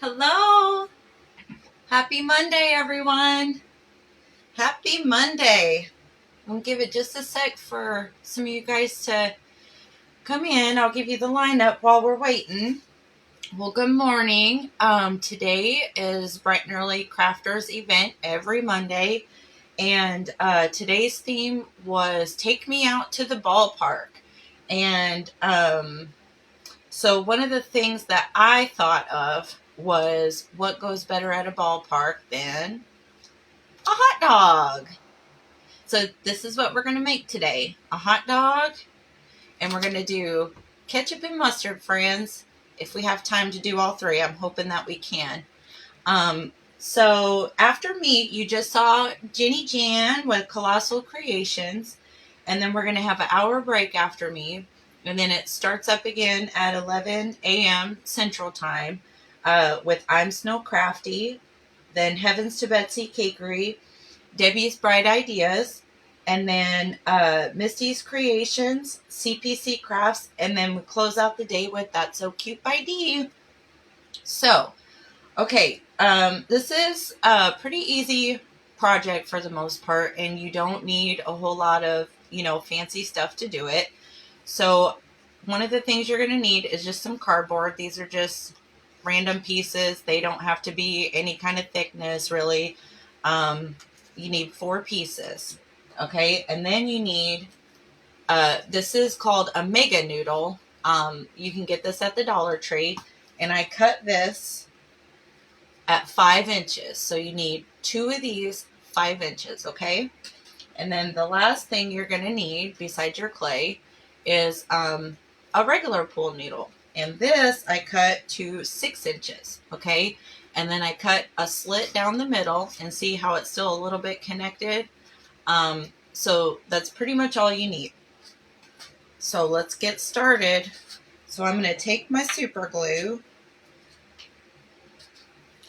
Hello. Happy Monday, everyone. Happy Monday. I'll give it just a sec for some of you guys to come in. I'll give you the lineup while we're waiting. Well, good morning. Today is Bright and Early Crafters event every Monday. And today's theme was Take Me Out to the Ballpark. And so one of the things that I thought of was what goes better at a ballpark than a hot dog. So this is what we're going to make today. A hot dog, and we're going to do ketchup and mustard, friends. If we have time to do all three, I'm hoping that we can. So after meat, you just saw Jenny Jan with Colossal Creations, and then we're going to have an hour break after me, and then it starts up again at 11 a.m. Central Time with I'm Snow Crafty, then Heavens to Betsy Cakery, Debbie's Bright Ideas, and then Misty's Creations, CPC Crafts, and then we close out the day with That's So Cute by Dee. So, okay, this is a pretty easy project for the most part, and you don't need a whole lot of, fancy stuff to do it. So, one of the things you're going to need is just some cardboard. These are just random pieces. They don't have to be any kind of thickness, really. You need 4 pieces, okay? And then you need, this is called a mega noodle. You can get this at the Dollar Tree. And I cut this at 5 inches. So you need 2 of these 5 inches, okay? And then the last thing you're going to need, besides your clay, is a regular pool noodle. And this I cut to 6 inches, okay? And then I cut a slit down the middle, and see how it's still a little bit connected. So that's pretty much all you need. So let's get started. So I'm going to take my super glue.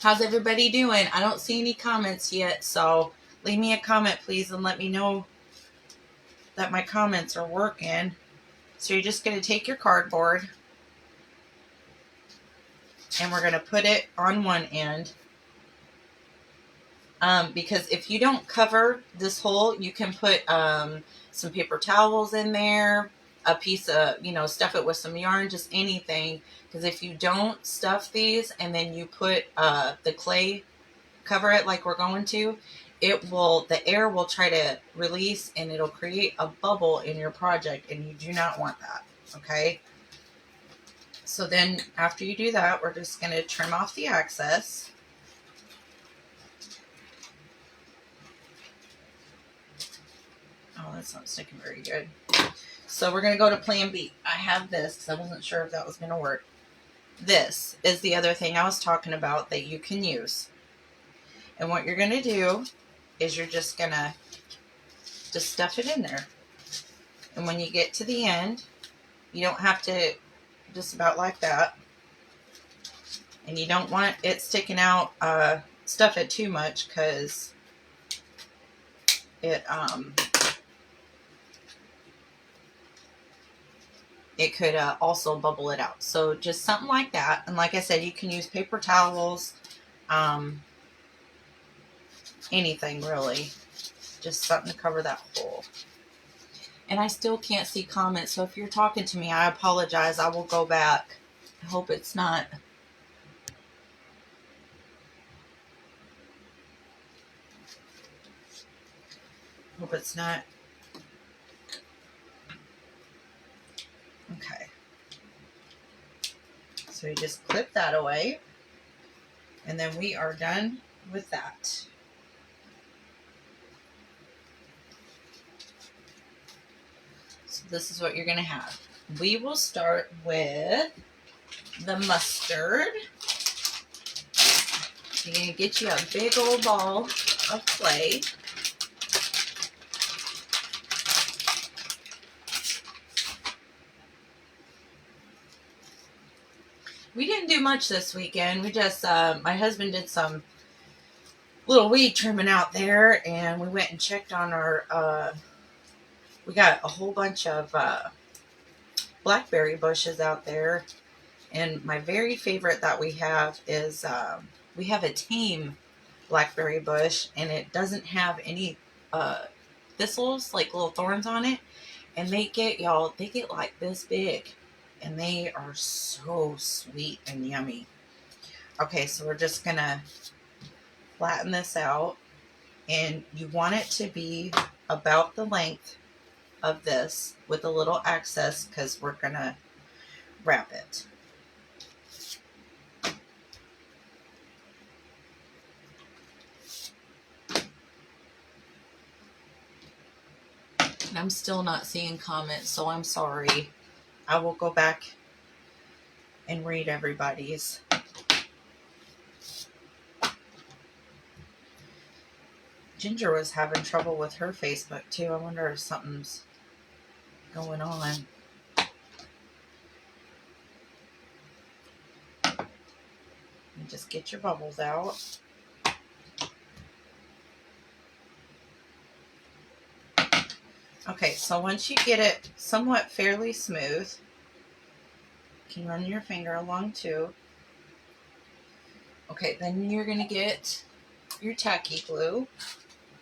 How's everybody doing? I don't see any comments yet, so leave me a comment, please, and let me know that my comments are working. So you're just going to take your cardboard, and we're going to put it on one end. Because if you don't cover this hole, you can put some paper towels in there, a piece of, stuff it with some yarn, just anything. Because if you don't stuff these and then you put the clay, cover it like we're going to, the air will try to release and it'll create a bubble in your project, and you do not want that, okay? So then after you do that, we're just going to trim off the excess. Oh, that's not sticking very good. So we're going to go to plan B. I have this because I wasn't sure if that was going to work. This is the other thing I was talking about that you can use. And what you're going to do is you're just going to just stuff it in there. And when you get to the end, you don't have to, just about like that. And you don't want it sticking out, stuff it too much, because it could also bubble it out. So just something like that. And like I said, you can use paper towels, anything really. Just something to cover that hole. And I still can't see comments, so if you're talking to me, I apologize. I will go back. I hope it's not. Hope it's not. Okay. So you just clip that away. And then we are done with that. So this is what you're going to have. We will start with the mustard. You're going to get you a big old ball of clay. We didn't do much this weekend. We just, my husband did some little weed trimming out there, and we went and checked on our, we got a whole bunch of blackberry bushes out there, And my very favorite that we have is we have a tame blackberry bush, and it doesn't have any thistles, like little thorns on it. And they get, y'all, they get like this big, and they are so sweet and yummy. Okay, so we're just gonna flatten this out, and you want it to be about the length of this with a little excess because we're gonna wrap it. And I'm still not seeing comments, so I'm sorry. I will go back and read everybody's. Ginger was having trouble with her Facebook too. I wonder if something's going on. And just get your bubbles out. Okay, so once you get it somewhat fairly smooth, you can run your finger along too. Okay, then you're going to get your tacky glue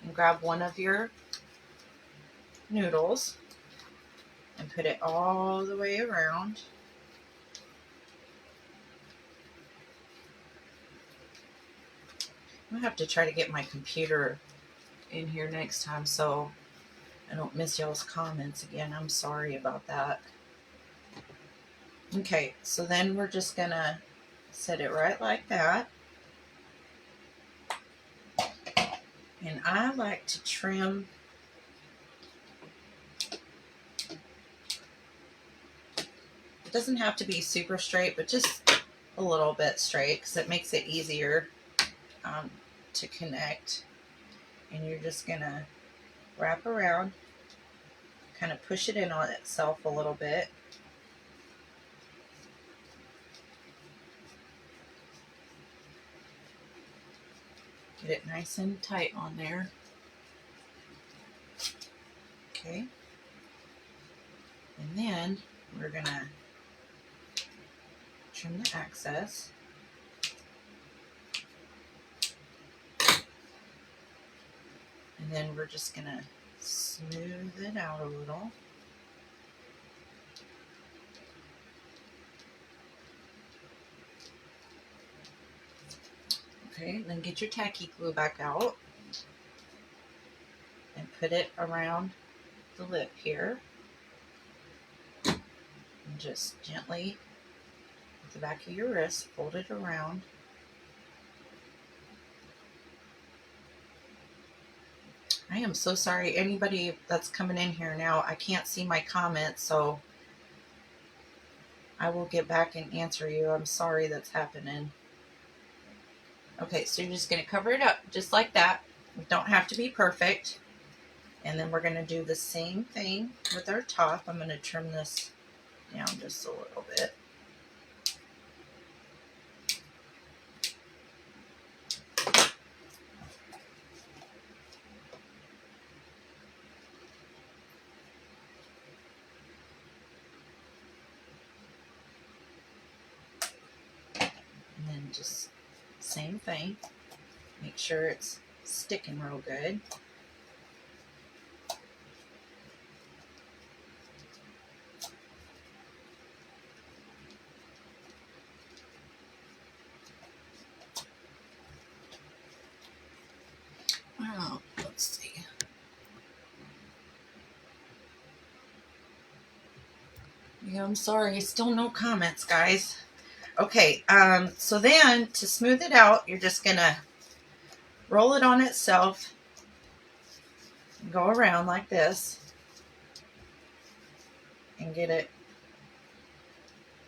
and grab one of your noodles and put it all the way around. I'm going to have to try to get my computer in here next time so I don't miss y'all's comments again. I'm sorry about that. Okay, so then we're just going to set it right like that. And I like to trim it doesn't have to be super straight, but just a little bit straight because it makes it easier to connect. And you're just going to wrap around, kind of push it in on itself a little bit. Get it nice and tight on there. Okay. And then we're going to trim the excess. And then we're just going to smooth it out a little. Okay, then get your tacky glue back out and put it around the lip here. And just gently, with the back of your wrist, fold it around. I am so sorry, anybody that's coming in here now, I can't see my comments, so I will get back and answer you. I'm sorry that's happening. Okay, so you're just going to cover it up just like that. It don't have to be perfect. And then we're going to do the same thing with our top. I'm going to trim this down just a little bit. And then just same thing. Make sure it's sticking real good. Oh, let's see. Yeah, I'm sorry. Still no comments, guys. Okay, so then to smooth it out, you're just going to roll it on itself and go around like this and get it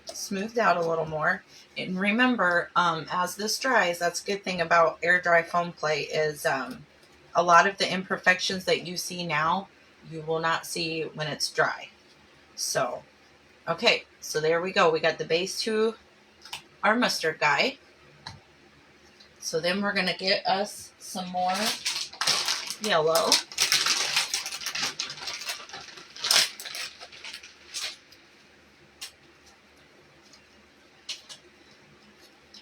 smoothed out a little more. And remember, as this dries, that's a good thing about air dry foam clay is a lot of the imperfections that you see now, you will not see when it's dry. So, okay, so there we go. We got the base to our mustard guy. So then we're going to get us some more yellow.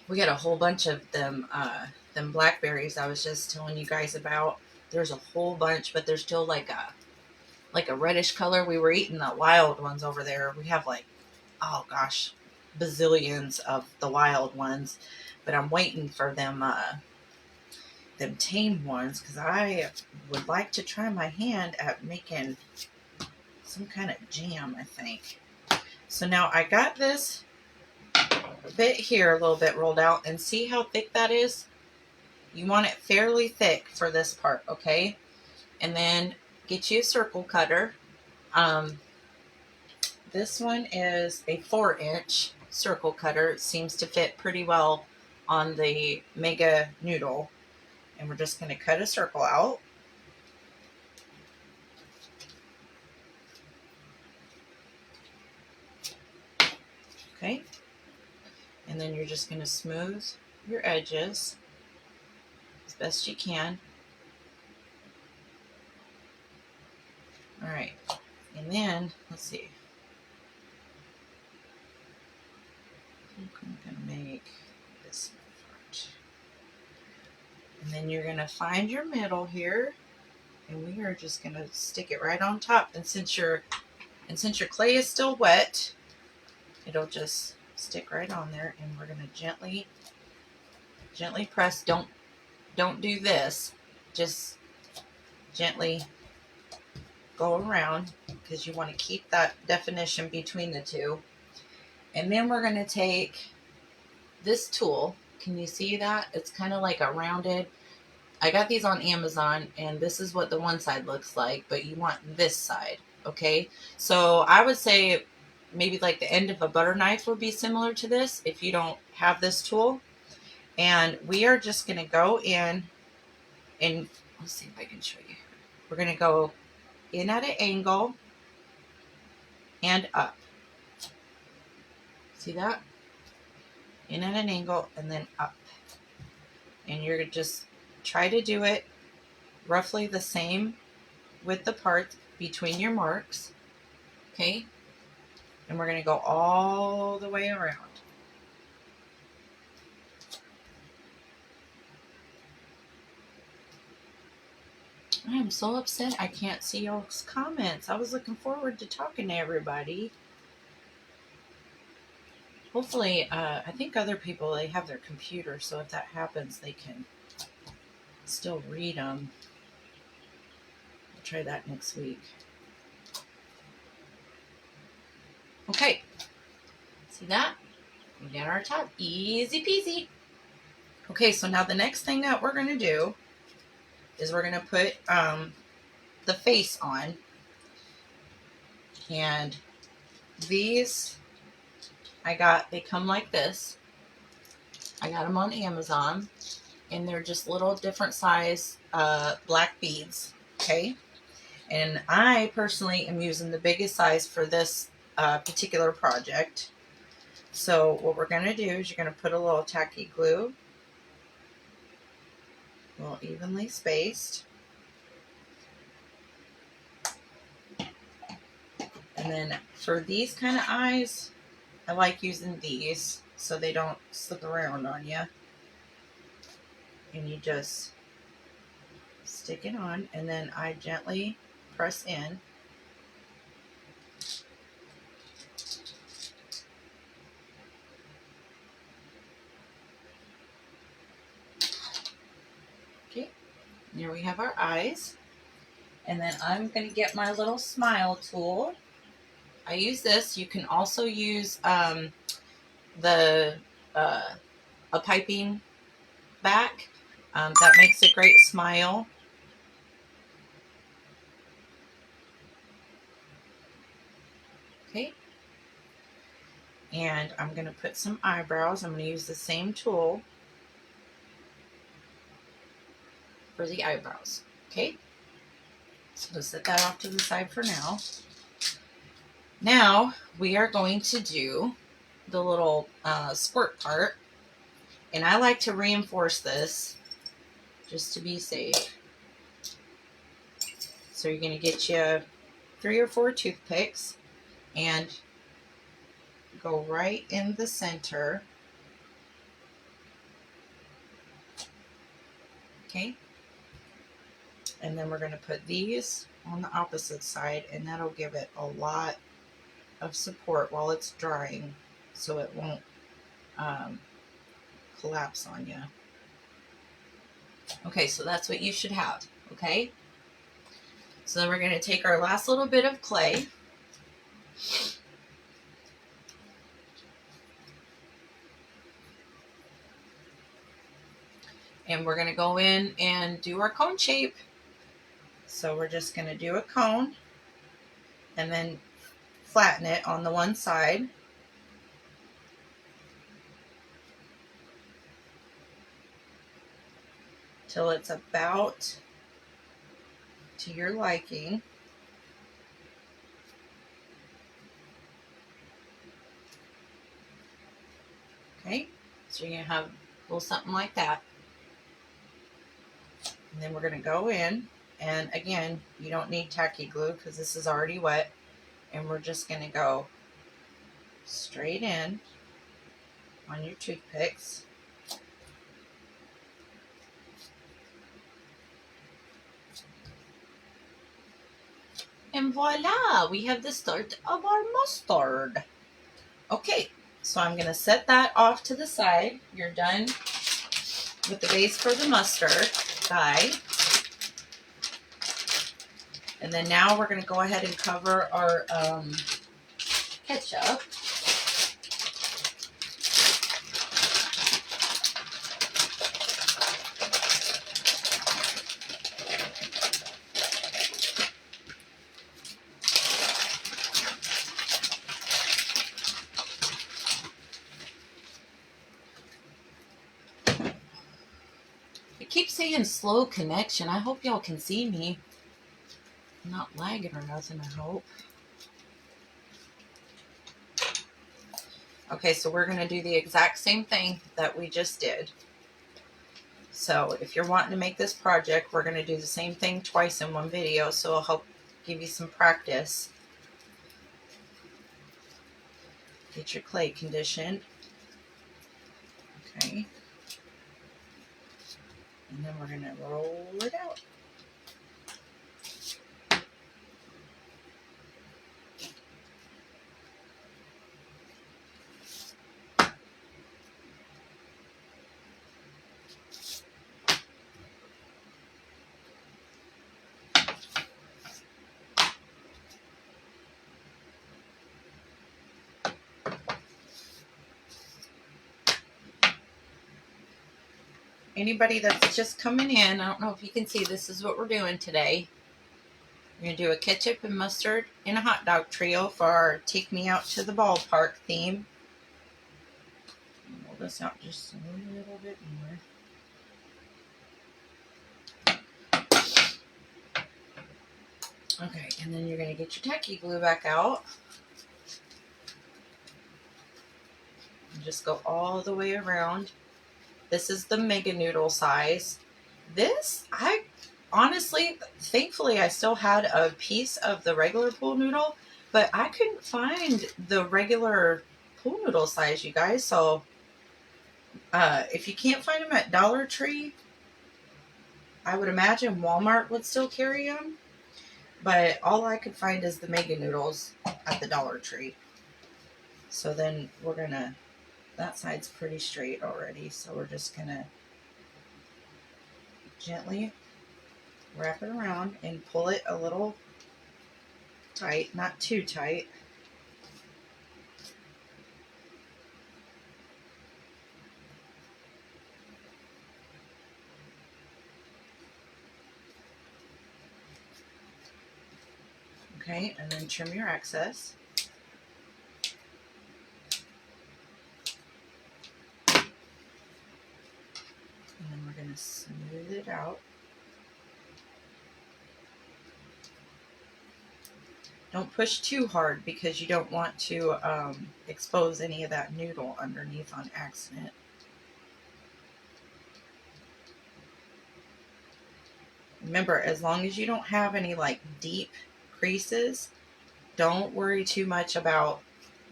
We got a whole bunch of them blackberries I was just telling you guys about. There's a whole bunch, but they're still like a reddish color. We were eating the wild ones over there. We have like, oh gosh, bazillions of the wild ones, but I'm waiting for them tame ones because I would like to try my hand at making some kind of jam, I think. So now I got this bit here a little bit rolled out, and see how thick that is? You want it fairly thick for this part, okay? And then get you a circle cutter. This one is a 4-inch circle cutter. It seems to fit pretty well on the mega noodle. And we're just going to cut a circle out. Okay. And then you're just going to smooth your edges as best you can. All right. And then, let's see. I think I'm going to make this part. And then you're going to find your middle here. And we are just going to stick it right on top. And since your clay is still wet, it'll just stick right on there. And we're going to gently press. Don't do this. Just gently go around because you want to keep that definition between the two. And then we're going to take this tool. Can you see that? It's kind of like a rounded. I got these on Amazon, and this is what the one side looks like, but you want this side, okay? So I would say maybe like the end of a butter knife would be similar to this if you don't have this tool. And we are just going to go in, and let's see if I can show you. We're going to go in at an angle and up. See that? In at an angle and then up. And you're going to just try to do it roughly the same with the parts between your marks. Okay? And we're going to go all the way around. I am so upset I can't see y'all's comments. I was looking forward to talking to everybody. Hopefully, I think other people, they have their computer, so if that happens, they can still read them. I'll try that next week. Okay. See that? We got our top. Easy peasy. Okay, so now the next thing that we're going to do is we're going to put the face on. And these, they come like this. I got them on Amazon. And they're just little different size black beads. Okay. And I personally am using the biggest size for this particular project. So what we're going to do is you're going to put a little tacky glue. A little evenly spaced. And then for these kind of eyes, I like using these so they don't slip around on you. And you just stick it on, and then I gently press in. Okay, here we have our eyes. And then I'm going to get my little smile tool. I use this. You can also use a piping back. That makes a great smile. Okay. And I'm going to put some eyebrows. I'm going to use the same tool for the eyebrows. Okay. So let's set that off to the side for now. Now we are going to do the little squirt part. And I like to reinforce this just to be safe. So you're going to get you 3 or 4 toothpicks and go right in the center Okay. And then we're going to put these on the opposite side, and that'll give it a lot of support while it's drying, so it won't collapse on you. Okay, so that's what you should have. Okay. So then we're going to take our last little bit of clay. And we're going to go in and do our cone shape. So we're just going to do a cone and then flatten it on the one side. Till it's about to your liking. Okay, so you're going to have a little something like that. And then we're going to go in, and again, you don't need tacky glue because this is already wet. And we're just going to go straight in on your toothpicks. And voila, we have the start of our mustard. Okay, so I'm going to set that off to the side. You're done with the base for the mustard dye. And then now we're going to go ahead and cover our ketchup. It keeps saying slow connection. I hope y'all can see me. I'm not lagging or nothing, I hope. Okay, so we're going to do the exact same thing that we just did. So if you're wanting to make this project, we're going to do the same thing twice in one video, so it'll help give you some practice. Get your clay conditioned. Okay. And then we're going to roll it out. Anybody that's just coming in, I don't know if you can see, this is what we're doing today. We're going to do a ketchup and mustard and a hot dog trio for our Take Me Out to the Ballpark theme. Roll this out just a little bit more. Okay, and then you're going to get your tacky glue back out. And just go all the way around. This is the mega noodle size. This, honestly, thankfully, I still had a piece of the regular pool noodle, but I couldn't find the regular pool noodle size, you guys. So, if you can't find them at Dollar Tree, I would imagine Walmart would still carry them. But all I could find is the mega noodles at the Dollar Tree. So then we're going to, that side's pretty straight already, so we're just going to gently wrap it around and pull it a little tight, not too tight. Okay, and then trim your excess. And then we're going to smooth it out. Don't push too hard because you don't want to expose any of that noodle underneath on accident. Remember, as long as you don't have any like deep creases, don't worry too much about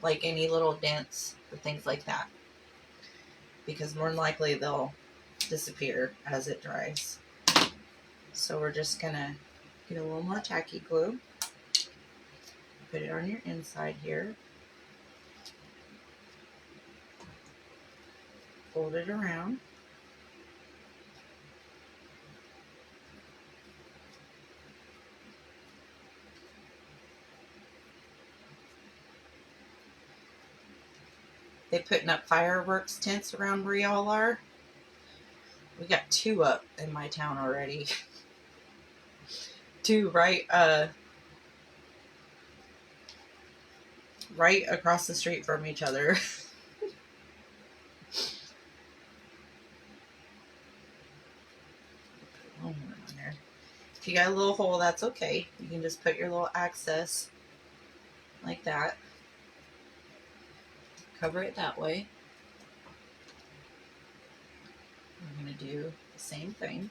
like any little dents or things like that, because more than likely they'll disappear as it dries. So we're just gonna get a little more tacky glue, put it on your inside here, fold it around. They putting up fireworks tents around where y'all are? We got 2 up in my town already. 2 right across the street from each other. On there. If you got a little hole, that's okay. You can just put your little access like that. Cover it that way. We're going to do the same thing.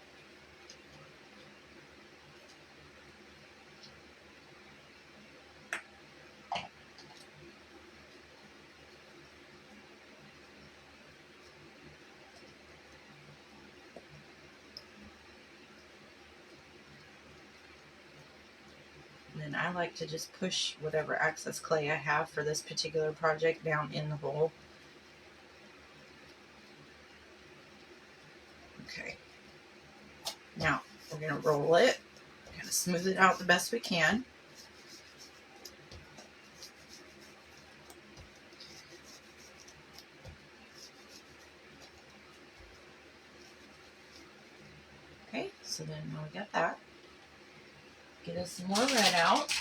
And then I like to just push whatever excess clay I have for this particular project down in the hole. Okay. Now we're going to roll it, kind of smooth it out the best we can. Okay, so then now we got that. Get us some more red out.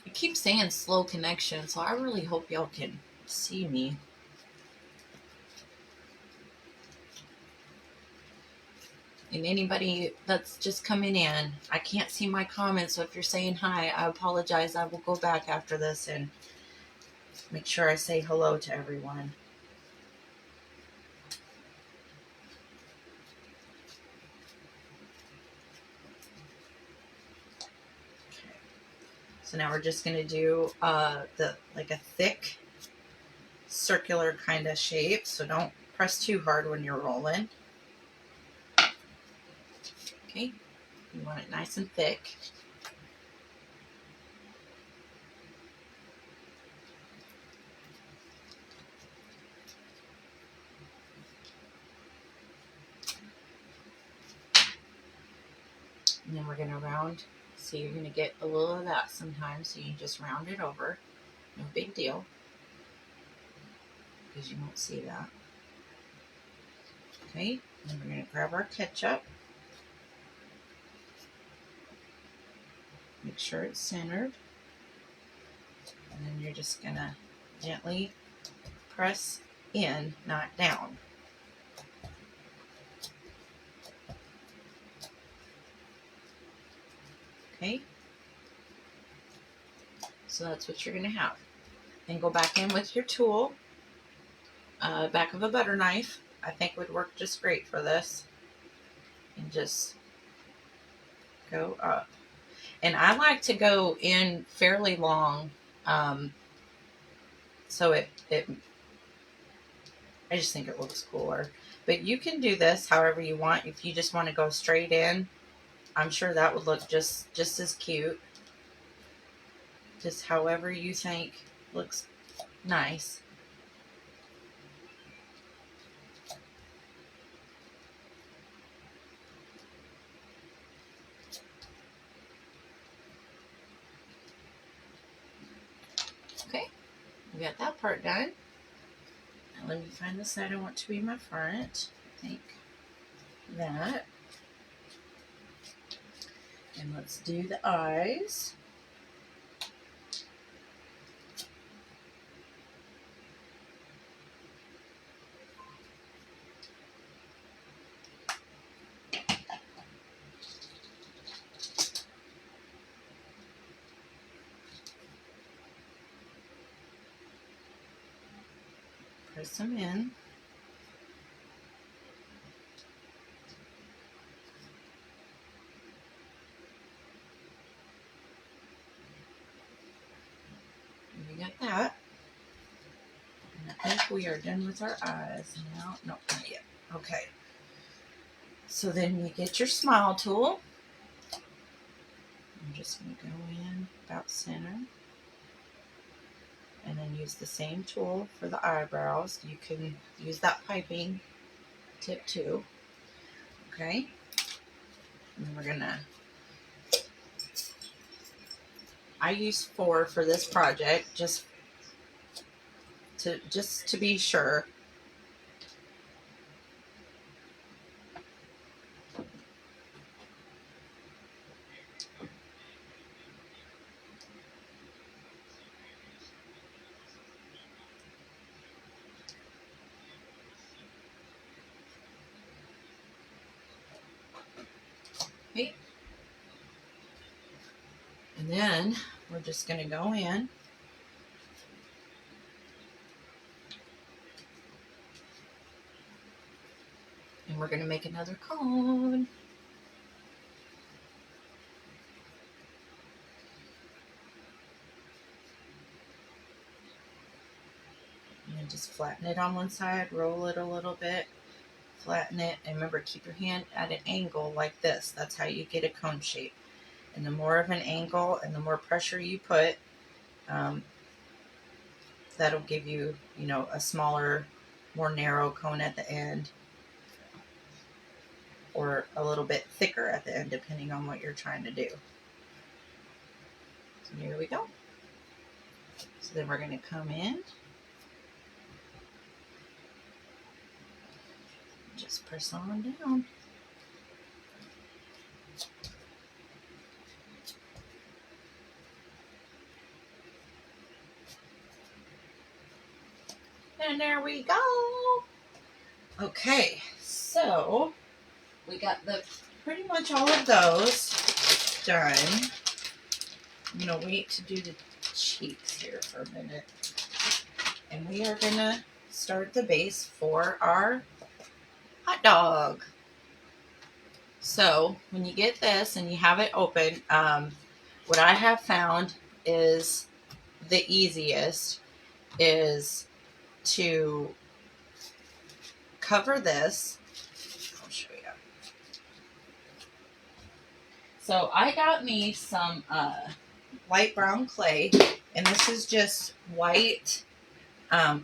I keep saying slow connection, so I really hope y'all can see me. And anybody that's just coming in, I can't see my comments, so if you're saying hi, I apologize. I will go back after this and make sure I say hello to everyone. Okay. So now we're just going to do like a thick circular kind of shape, so don't press too hard when you're rolling. Okay, you want it nice and thick. And then we're going to round. So you're going to get a little of that sometimes, so you just round it over. No big deal, because you won't see that. Okay, and we're going to grab our ketchup. Make sure it's centered. And then you're just going to gently press in, not down. Okay, so that's what you're going to have. Then go back in with your tool. Back of a butter knife, I think would work just great for this. And just go up. And I like to go in fairly long. So I just think it looks cooler. But you can do this however you want. If you just want to go straight in, I'm sure that would look just as cute. Just however you think looks nice. Okay, we got that part done. Now let me find the side I want to be my front. I think that. And let's do the eyes. Press them in. We got that. we are done with our eyes now. No, not yet. Okay. So then you get your smile tool. I'm just going to go in about center. And then use the same tool for the eyebrows. You can use that piping tip too. Okay. And then we're going to, I use 4 for this project just to be sure. Okay. And then we're just going to go in and we're going to make another cone. And then just flatten it on one side, roll it a little bit, flatten it, and remember, keep your hand at an angle like this. That's how you get a cone shape. And the more of an angle and the more pressure you put, that'll give you, you know, a smaller, more narrow cone at the end, or a little bit thicker at the end, depending on what you're trying to do. So here we go. So then we're going to come in, just press on down. And there we go. Okay, so we got pretty much all of those done. I'm going to wait to do the cheeks here for a minute. And we are going to start the base for our hot dog. So when you get this and you have it open, what I have found is the easiest is to cover this. I'll show you. So I got me some light brown clay, and this is just white.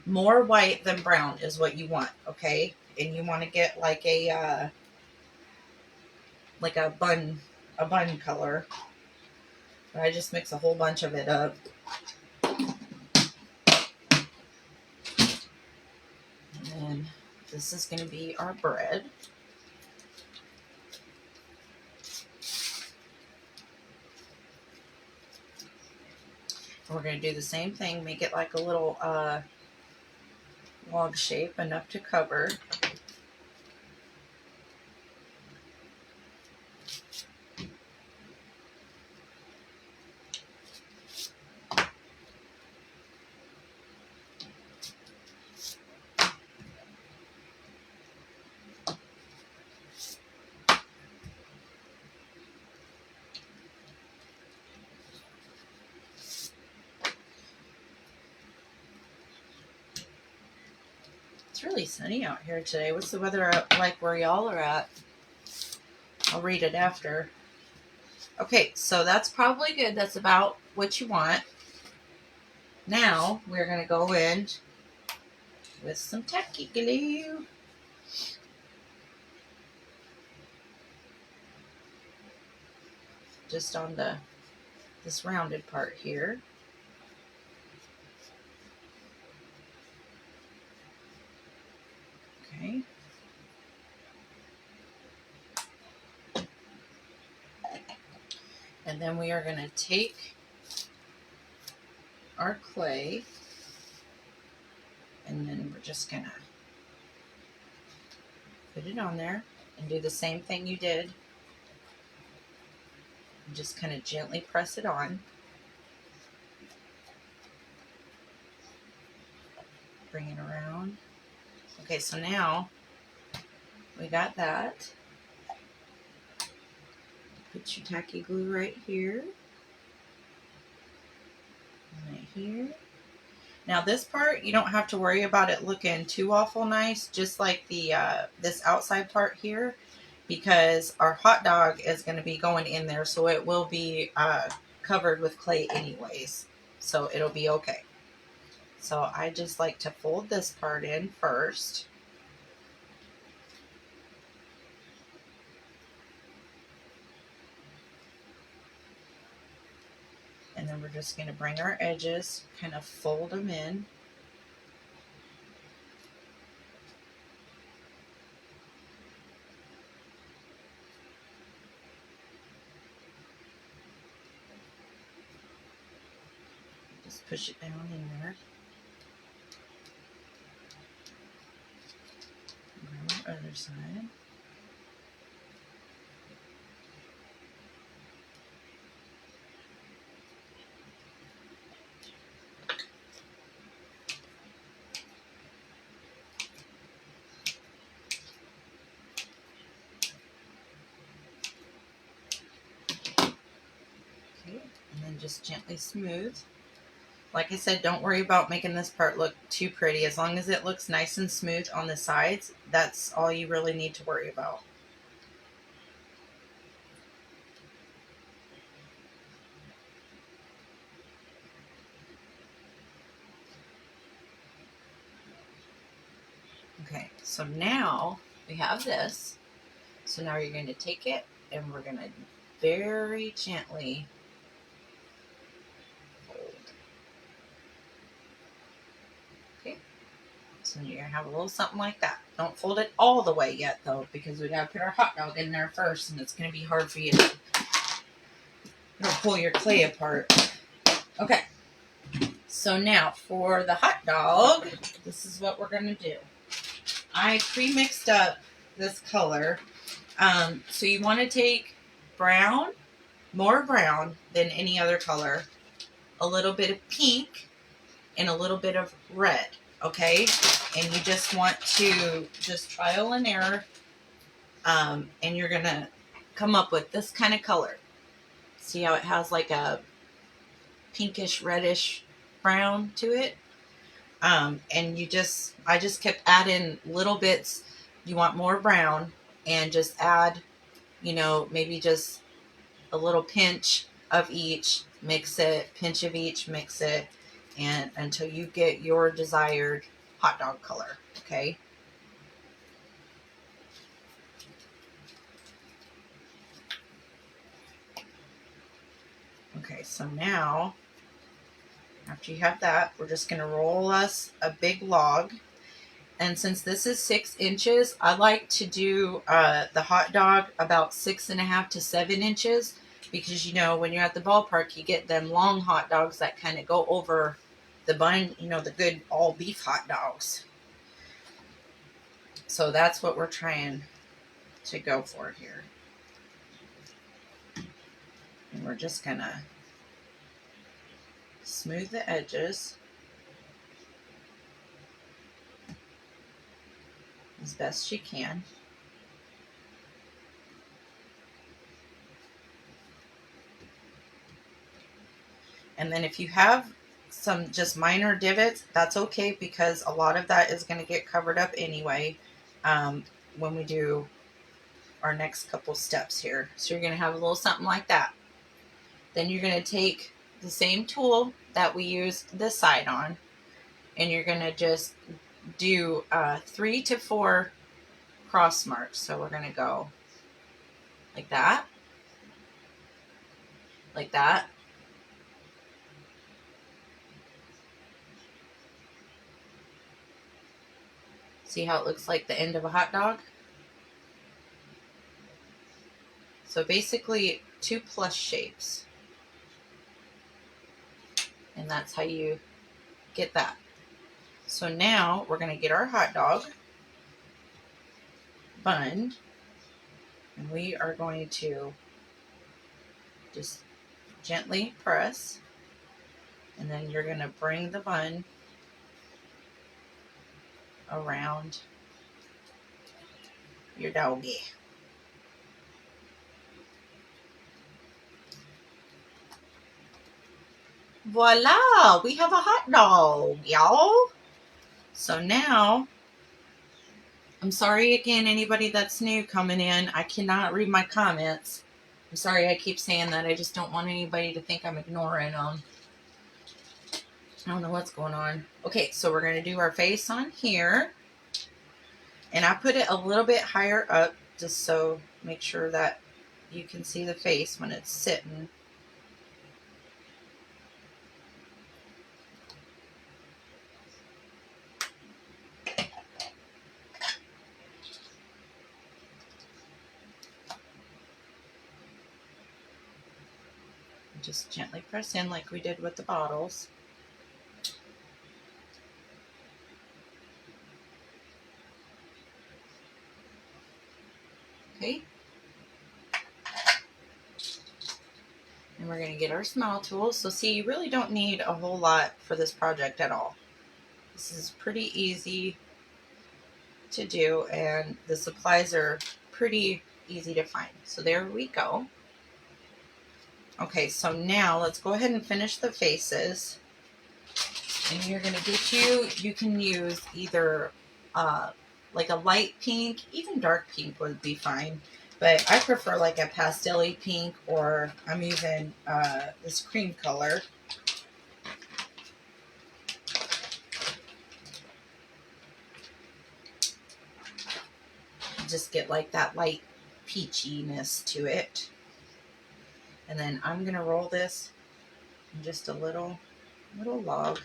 More white than brown is what you want, okay? And you want to get like a bun color. But I just mix a whole bunch of it up. And then this is going to be our bread. We're going to do the same thing, make it like a little log shape, enough to cover. It's really sunny out here today. What's the weather like where y'all are at? I'll read it after. Okay, so that's probably good. That's about what you want. Now we're going to go in with some tacky glue. Just on this rounded part here. Okay. And then we are going to take our clay, and then we're just going to put it on there and do the same thing you did. And just kind of gently press it on. Bring it around. Okay, so now we got that. Put your tacky glue right here. Right here. Now this part, you don't have to worry about it looking too awful nice, just like the this outside part here, because our hot dog is going to be going in there, so it will be covered with clay anyways, so it'll be okay. So I just like to fold this part in first. And then we're just going to bring our edges, kind of fold them in. Just push it down in there. Grab our other side. Okay, and then just gently smooth. Like I said, don't worry about making this part look too pretty. As long as it looks nice and smooth on the sides, that's all you really need to worry about. Okay, so now we have this. So now you're going to take it and we're going to very gently fold. Okay, so you're going to have a little something like that. Don't fold it all the way yet though, because we got to put our hot dog in there first, and it's going to be hard for you to pull your clay apart. Okay, so now for the hot dog, this is what we're going to do. I pre-mixed up this color. So you want to take brown, more brown than any other color, a little bit of pink, and a little bit of red, okay? And you just want to just trial and error, and you're going to come up with this kind of color. See how it has like a pinkish, reddish brown to it? And I just kept adding little bits. You want more brown, and just add, maybe just a little pinch of each, mix it, pinch of each, mix it, and until you get your desired hot dog color, okay? Okay, so now, after you have that, we're just going to roll us a big log. And since this is 6 inches, I like to do the hot dog about 6.5 to 7 inches, because when you're at the ballpark, you get them long hot dogs that kind of go over the bun, the good all beef hot dogs. So that's what we're trying to go for here. And we're just gonna smooth the edges as best you can. And then if you have some just minor divots, that's okay, because a lot of that is going to get covered up anyway when we do our next couple steps here. So you're going to have a little something like that. Then you're going to take the same tool that we used this side on, and you're going to just do 3 to 4 cross marks. So we're going to go like that, like that, see how it looks like the end of a hot dog? So basically 2 plus shapes. And that's how you get that. So now we're going to get our hot dog bunned, and we are going to just gently press, and then you're going to bring the bun around your doggy. Voila, we have a hot dog, y'all. So now, I'm sorry again, anybody that's new coming in. I cannot read my comments. I'm sorry I keep saying that. I just don't want anybody to think I'm ignoring them. I don't know what's going on. Okay, so we're going to do our face on here. And I put it a little bit higher up just so make sure that you can see the face when it's sitting. Just gently press in like we did with the bottles. Okay. And we're going to get our smile tool. So see, you really don't need a whole lot for this project at all. This is pretty easy to do, and the supplies are pretty easy to find. So there we go. Okay, so now let's go ahead and finish the faces. And you're going to get you can use either like a light pink, even dark pink would be fine. But I prefer like a pastel-y pink, or I'm using this cream color. Just get like that light peachiness to it. And then I'm going to roll this in just a little log.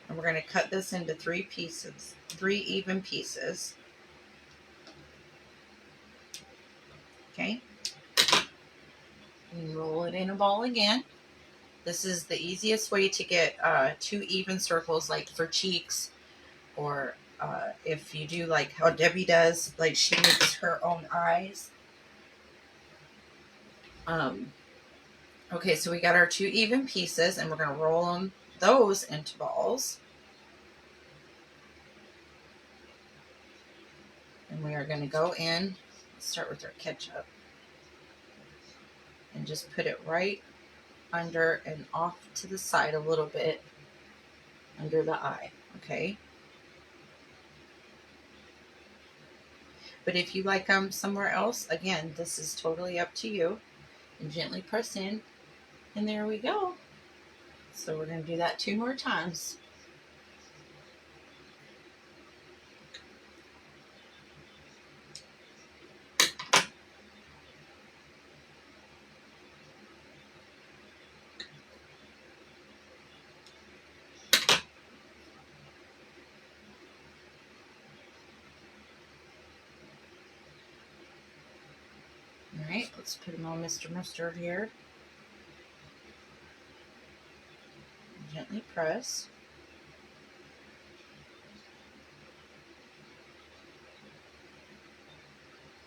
And we're going to cut this into 3 pieces, 3 even pieces. Okay. And roll it in a ball again. This is the easiest way to get 2 even circles, like for cheeks, or if you do like how Debbie does, like she makes her own eyes. Okay, so we got our 2 even pieces, and we're going to roll those into balls. And we are going to go in, let's start with our ketchup, and just put it right under and off to the side a little bit under the eye, okay? But if you like them somewhere else, again, this is totally up to you. And gently press in, and there we go. So we're going to do that 2 more times. All right, let's put them on Mr. Mustard here. Gently press.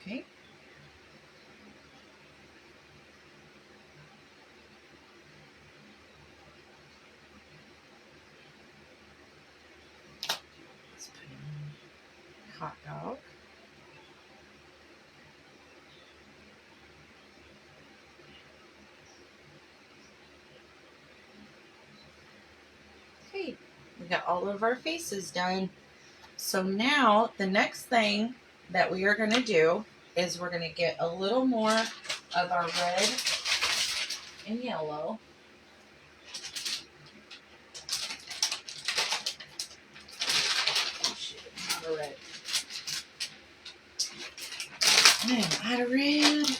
Okay. Let's put in hot dog. Okay, we got all of our faces done. So now the next thing that we are going to do is we're going to get a little more of our red and yellow. Oh, shit, I'm out of red. I am out of red.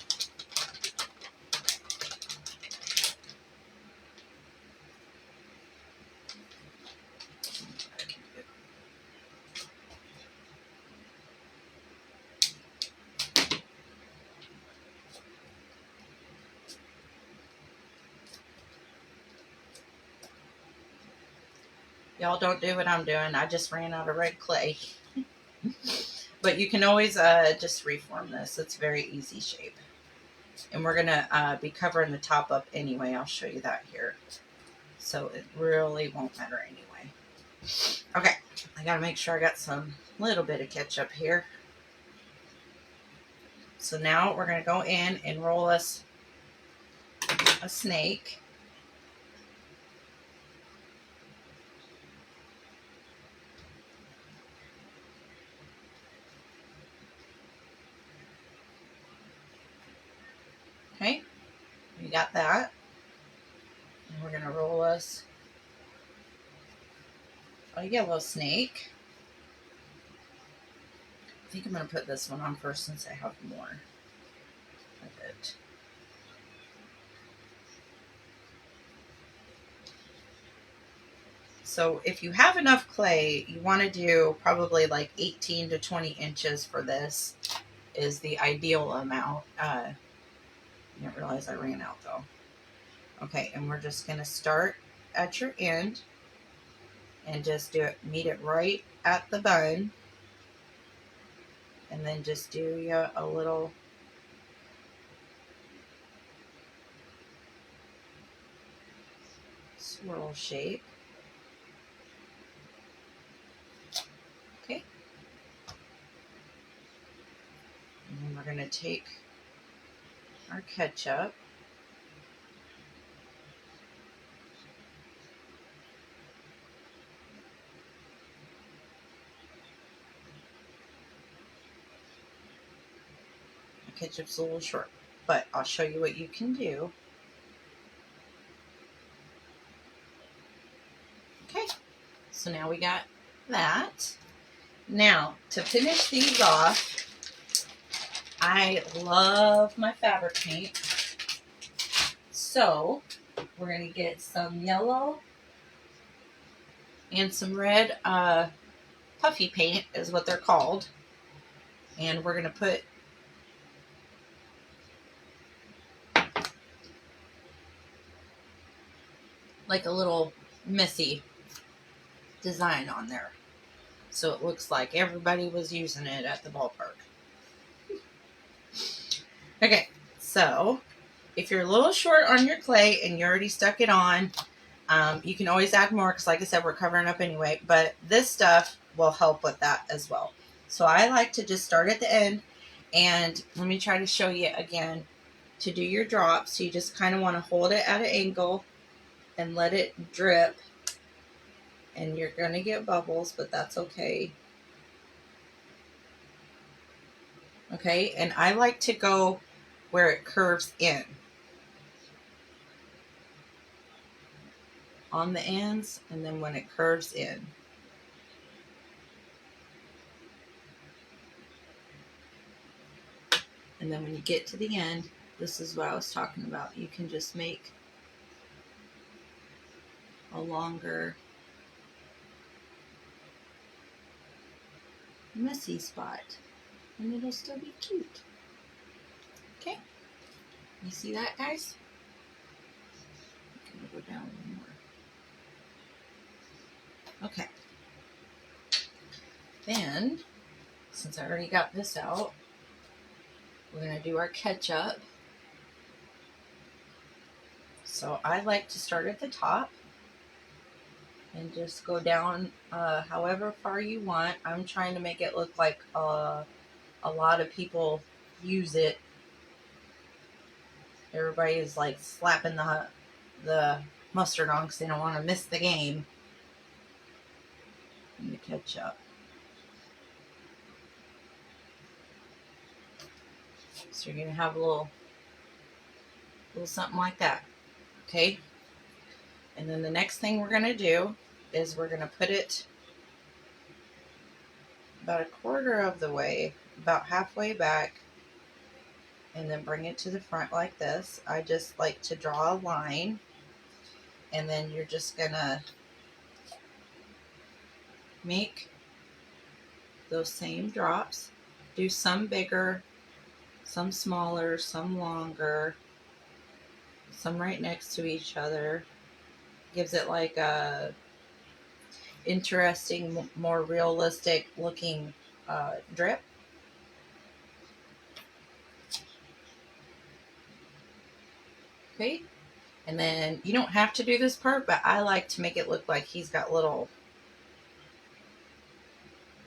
Y'all don't do what I'm doing. I just ran out of red clay. But you can always just reform this. It's very easy shape. And we're going to be covering the top up anyway. I'll show you that here. So it really won't matter anyway. Okay, I got to make sure I got some little bit of ketchup here. So now we're going to go in and roll us a snake. got that. And we're going to roll us a yellow snake. I think I'm going to put this one on first since I have more of it. So if you have enough clay, you want to do probably like 18 to 20 inches for this is the ideal amount. I didn't realize I ran out though. Okay, and we're just going to start at your end and just meet it right at the bun. And then just do you a little swirl shape. Okay. And then we're going to take our ketchup. The ketchup's a little short, but I'll show you what you can do. Okay, so now we got that. Now, to finish these off, I love my fabric paint. So, we're going to get some yellow and some red puffy paint is what they're called. And we're going to put like a little messy design on there. So it looks like everybody was using it at the ballpark. Okay, so if you're a little short on your clay and you already stuck it on, you can always add more because like I said, we're covering up anyway. But this stuff will help with that as well. So I like to just start at the end. And let me try to show you again. To do your drops, you just kind of want to hold it at an angle and let it drip. And you're going to get bubbles, but that's okay. Okay, and I like to go where it curves in. On the ends, and then when it curves in. And then when you get to the end, this is what I was talking about. You can just make a longer messy spot. And it'll still be cute. Okay? You see that, guys? I'm going to go down one more. Okay. Then, since I already got this out, we're going to do our ketchup. So I like to start at the top and just go down however far you want. I'm trying to make it look like a lot of people use it. Everybody is like slapping the mustard on because they don't want to miss the game. And the ketchup. So you're going to have a little something like that. Okay? And then the next thing we're going to do is we're going to put it about a quarter of the way, about halfway back, and then bring it to the front like this. I just like to draw a line, and then you're just going to make those same drops. Do some bigger, some smaller, some longer, some right next to each other. Gives it like a interesting, more realistic looking drip. Okay, and then you don't have to do this part, but I like to make it look like he's got little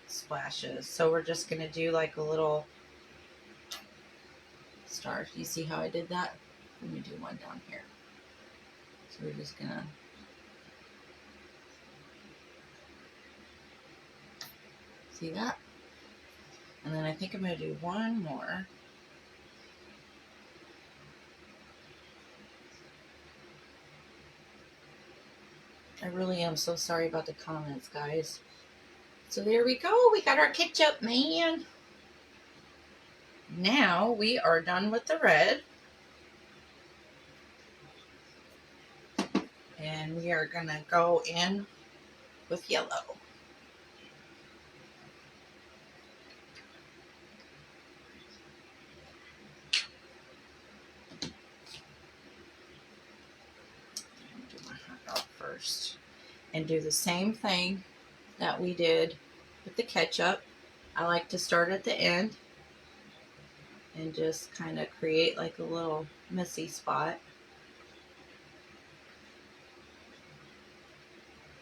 splashes. So we're just going to do like a little star. You see how I did that? Let me do one down here. So we're just going to see that? And then I think I'm going to do one more. I really am so sorry about the comments, guys. So there we go. We got our ketchup, man. Now we are done with the red. And we are going to go in with yellow. Do my hot dog first. And do the same thing that we did with the ketchup. I like to start at the end and just kind of create like a little messy spot.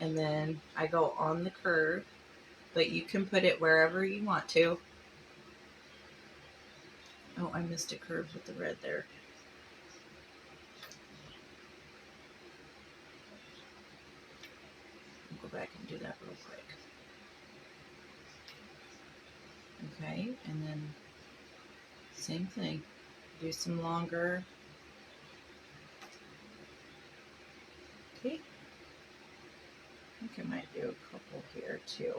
And then I go on the curve, but you can put it wherever you want to. Oh, I missed a curve with the red there. I'll go back and do that real quick. Okay, and then same thing. Do some longer. Okay. I think I might do a couple here too.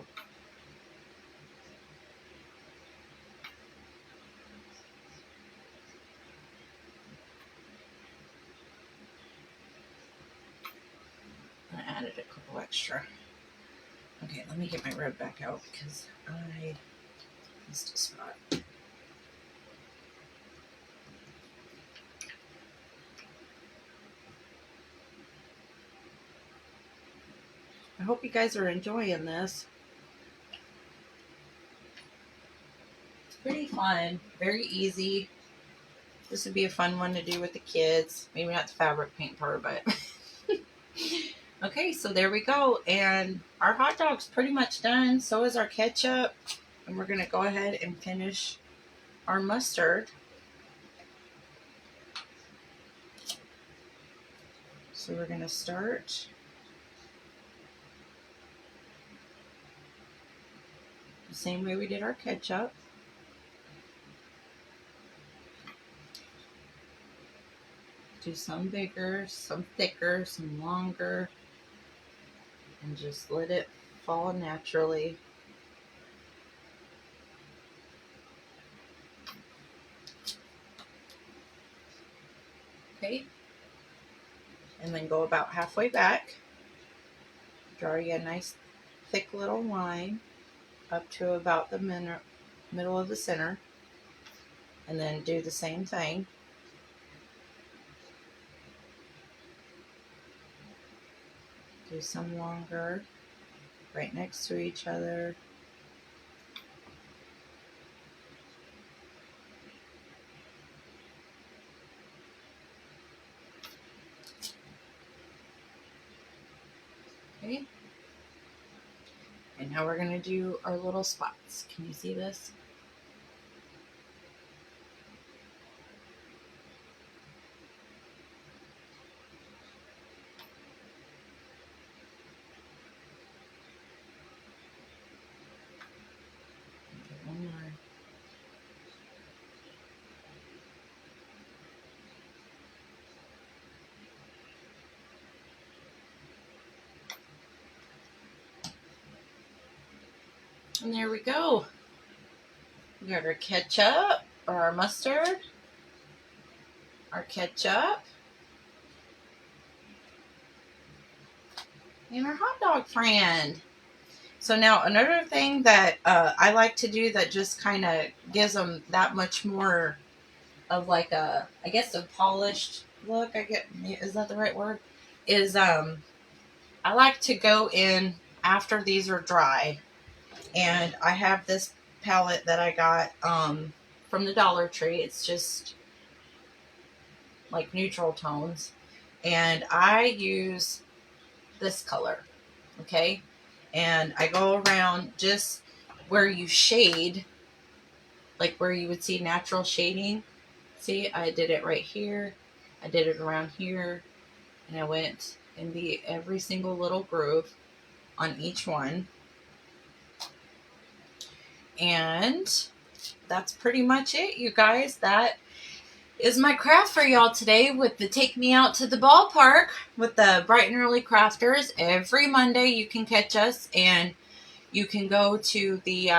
I added a couple extra. Okay, let me get my red back out because I missed a spot. I hope you guys are enjoying this. It's pretty fun, very easy. This would be a fun one to do with the kids. Maybe not the fabric paint part, but okay, so there we go. And our hot dog's pretty much done. So is our ketchup. And we're going to go ahead and finish our mustard. So we're going to start the same way we did our ketchup. Do some bigger, some thicker, some longer, and just let it fall naturally. Okay, and then go about halfway back. Draw you a nice thick little line up to about the middle of the center, and then do the same thing. Do some longer, right next to each other. Okay. And now we're going to do our little spots. Can you see this? Okay, one more. And there we go. We got our ketchup, or our mustard, our ketchup, and our hot dog friend. So now another thing that I like to do that just kind of gives them that much more of like a, I guess, a polished look. Is that the right word? Is I like to go in after these are dry, and I have this palette that I got from the Dollar Tree. It's just like neutral tones, and I use this color. Okay, and I go around just where you shade, like where you would see natural shading. See, I did it right here, I did it around here, and I went in every single little groove on each one. And that's pretty much it, you guys. That is my craft for y'all today with the Take Me Out to the Ballpark with the Bright and Early Crafters. Every Monday you can catch us, and you can go to the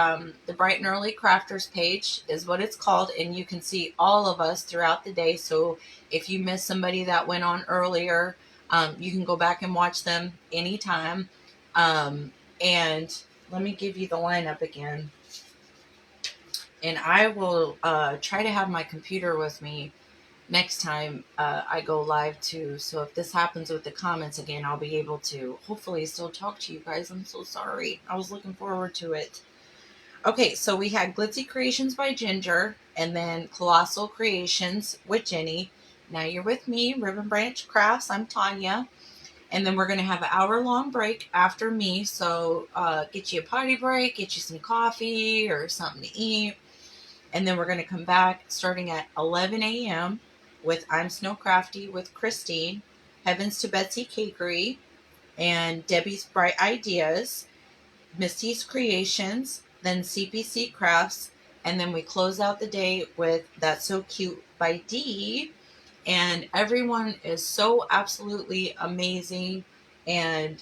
Bright and Early Crafters page is what it's called, and you can see all of us throughout the day. So if you miss somebody that went on earlier, you can go back and watch them anytime. And let me give you the lineup again. And I will try to have my computer with me next time I go live too. So if this happens with the comments again, I'll be able to hopefully still talk to you guys. I'm so sorry. I was looking forward to it. Okay, so we had Glitzy Creations by Ginger, and then Colossal Creations with Jenny. Now you're with me, Ribbon Branch Crafts. I'm Tanya. And then we're going to have an hour-long break after me. So get you a potty break, get you some coffee or something to eat. And then we're going to come back starting at 11 a.m. with I'm Snow Crafty with Christine, Heavens to Betsy Cakery, and Debbie's Bright Ideas, Misty's Creations, then CPC Crafts, and then we close out the day with That's So Cute by Dee. And everyone is so absolutely amazing, and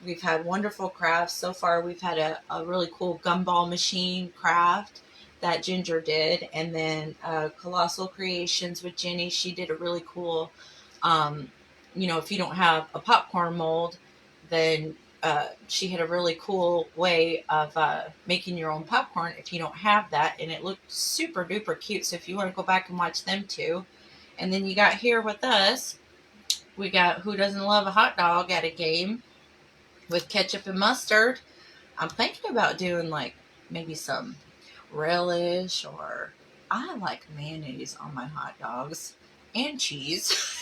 we've had wonderful crafts so far. We've had a really cool gumball machine craft that Ginger did, and then Colossal Creations with Jenny. She did a really cool, if you don't have a popcorn mold, then she had a really cool way of making your own popcorn if you don't have that, and it looked super duper cute. So if you want to go back and watch them too. And then you got here with us, we got Who Doesn't Love a Hot Dog at a game with ketchup and mustard. I'm thinking about doing like maybe some relish, or I like mayonnaise on my hot dogs and cheese.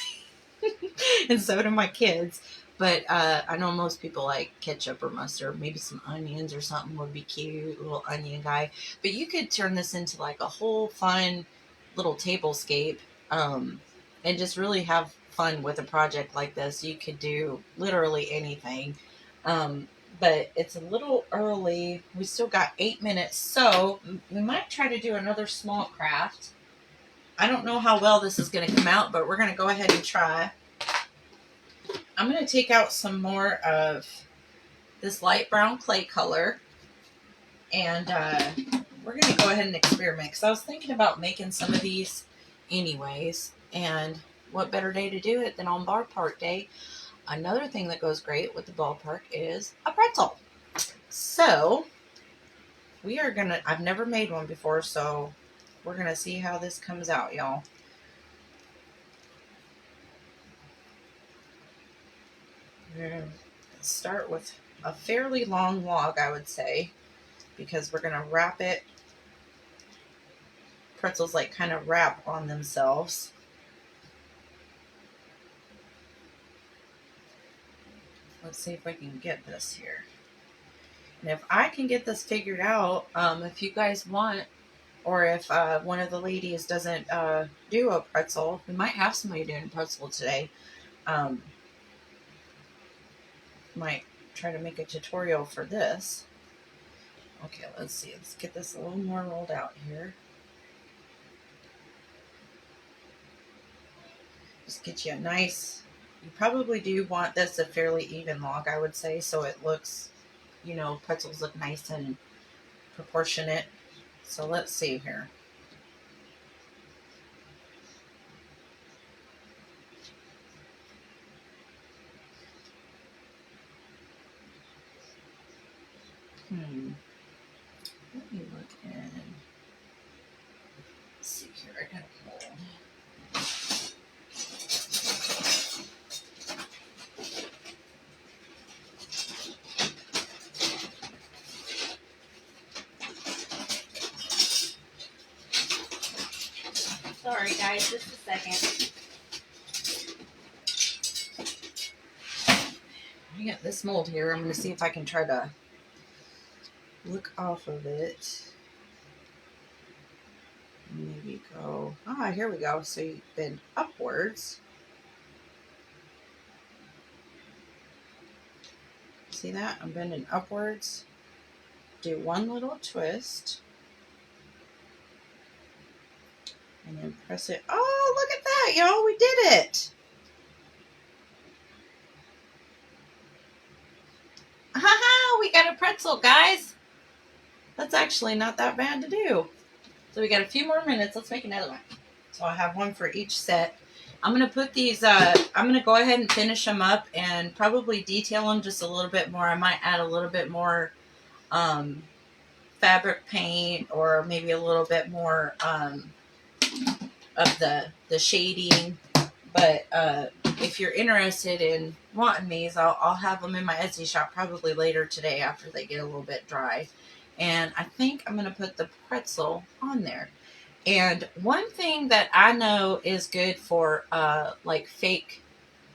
And so do my kids. But I know most people like ketchup or mustard. Maybe some onions or something would be cute. A little onion guy. But you could turn this into like a whole fun little tablescape, and just really have fun with a project like this. You could do literally anything. But it's a little early. We still got 8 minutes. So we might try to do another small craft. I don't know how well this is going to come out, but we're going to go ahead and try. I'm going to take out some more of this light brown clay color, and we're going to go ahead and experiment, because I was thinking about making some of these anyways, and what better day to do it than on ballpark day. Another thing that goes great with the ballpark is a pretzel. So we are going to, I've never made one before, so we're going to see how this comes out, y'all. We're going to start with a fairly long log, I would say, because we're going to wrap it. Pretzels like kind of wrap on themselves. Let's see if I can get this here. And if I can get this figured out, if you guys want, or if one of the ladies doesn't do a pretzel, we might have somebody doing a pretzel today. Might try to make a tutorial for this. Okay, let's see. Let's get this a little more rolled out here. Just get you a nice, you probably do want this a fairly even log, I would say, so it looks, pretzels look nice and proportionate. So let's see here. Let me look in. Let's see here. I got a mold. Sorry, guys. Just a second. I got this mold here. I'm going to see if I can try to look off of it. Maybe go. Ah, here we go. So you bend upwards. See that? I'm bending upwards. Do one little twist. And then press it. Oh, that, y'all. We did it. Haha, we got a pretzel, guys. That's actually not that bad to do. So we got a few more minutes. Let's make another one. So I have one for each set. I'm going to put these, I'm going to go ahead and finish them up and probably detail them just a little bit more. I might add a little bit more fabric paint, or maybe a little bit more of the shading. But if you're interested in wanting these, I'll have them in my Etsy shop probably later today after they get a little bit dry. And I think I'm going to put the pretzel on there. And one thing that I know is good for like fake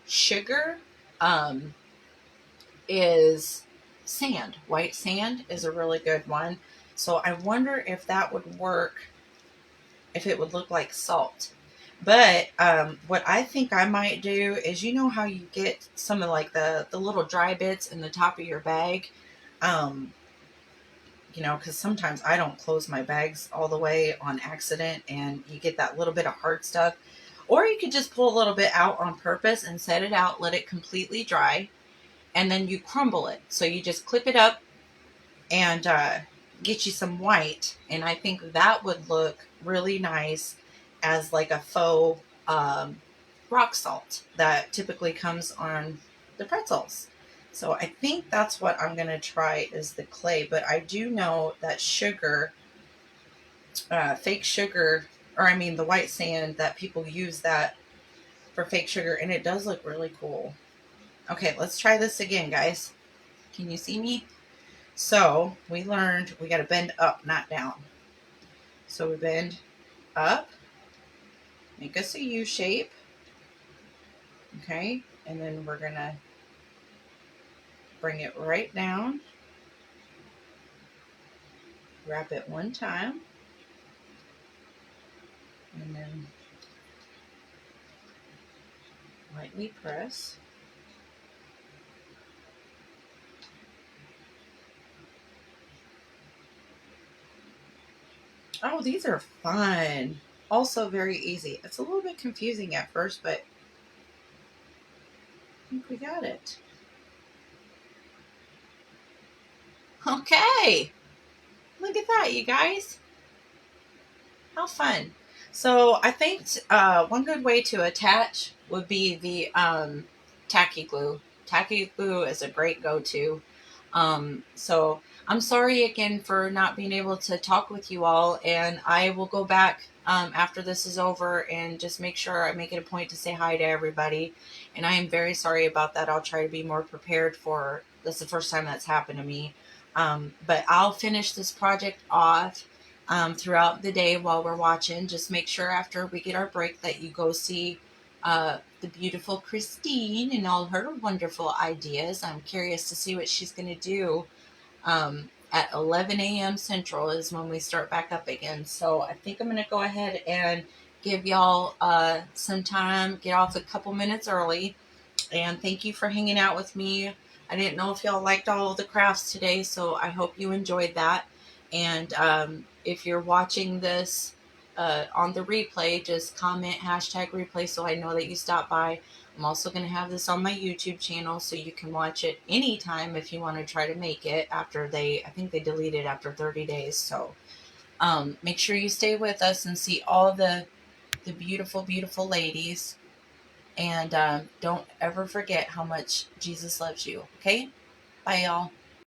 sugar is sand. White sand is a really good one. So I wonder if that would work, if it would look like salt. But what I think I might do is, you know how you get some of like the little dry bits in the top of your bag? You know, because sometimes I don't close my bags all the way on accident and you get that little bit of hard stuff. Or you could just pull a little bit out on purpose and set it out, let it completely dry, and then you crumble it. So you just clip it up and get you some white. And I think that would look really nice as like a faux rock salt that typically comes on the pretzels. So I think that's what I'm going to try is the clay. But I do know that sugar, fake sugar, or I mean the white sand, that people use that for fake sugar, and it does look really cool. Okay, let's try this again, guys. Can you see me? So we learned we got to bend up, not down. So we bend up, make us a U shape. Okay, and then we're going to bring it right down. Wrap it one time. And then lightly press. Oh, these are fun. Also very easy. It's a little bit confusing at first, but I think we got it. Okay. Look at that, you guys. How fun. So I think one good way to attach would be the tacky glue. Tacky glue is a great go-to. So I'm sorry again for not being able to talk with you all, and I will go back after this is over and just make sure I make it a point to say hi to everybody. And I am very sorry about that. I'll try to be more prepared for this. Is the first time that's happened to me. But I'll finish this project off throughout the day while we're watching. Just make sure after we get our break that you go see the beautiful Christine and all her wonderful ideas. I'm curious to see what she's going to do. At 11 a.m. Central is when we start back up again. So I think I'm going to go ahead and give y'all some time, get off a couple minutes early. And thank you for hanging out with me. I didn't know if y'all liked all of the crafts today, so I hope you enjoyed that. And if you're watching this on the replay, just comment #replay so I know that you stopped by. I'm also going to have this on my YouTube channel so you can watch it anytime if you want to try to make it after I think they delete it after 30 days. So make sure you stay with us and see all the beautiful, beautiful ladies. And don't ever forget how much Jesus loves you. Okay? Bye, y'all.